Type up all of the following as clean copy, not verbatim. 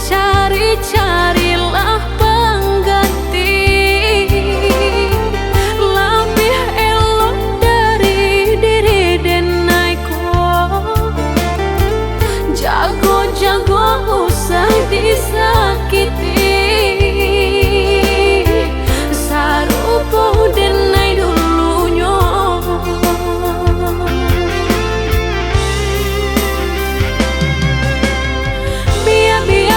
cari-carilah pengganti lebih elok dari diri denaiku. Jago-jago usah disakiti, sarupo denai dulunya.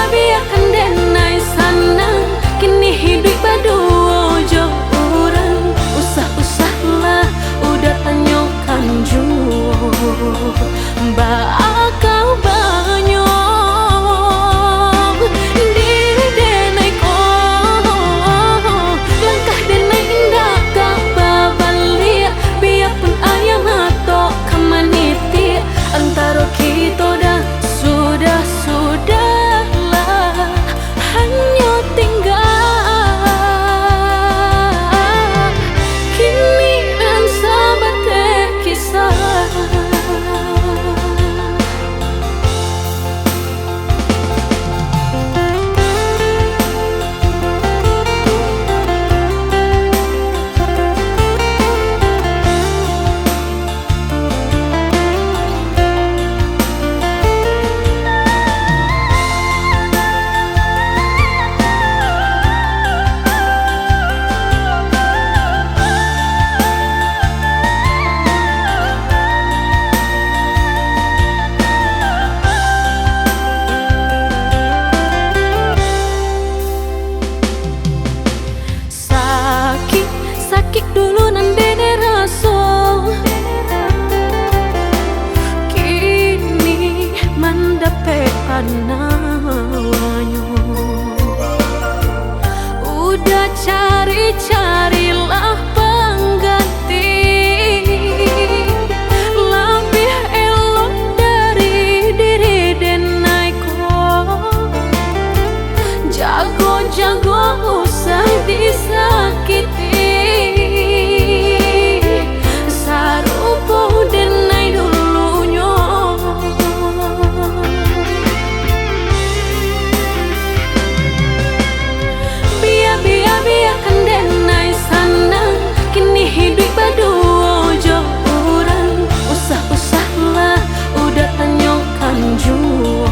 Biarkan denai sanang, kini hidup berdua jo orang. Usah-usahlah udah tanyakan jua, bakal banyak diri denai ko. Langkah denai indah kau babalik, biarpun ayam atau kamaniti. Antara kita dah sudah-sudahlah, hanya tinggal kini dan sahabat kisah. Sakit dulu nandene raso, kini mendapat nawanyo. Udah cari-carilah pengganti lebih elok dari diri denaiku. Jago-jago usah disakiti, sarupo denai dulunya. Biarkan denai sanang, kini hidup berdua jo orang. Usah-usahlah udah tanyakan jua,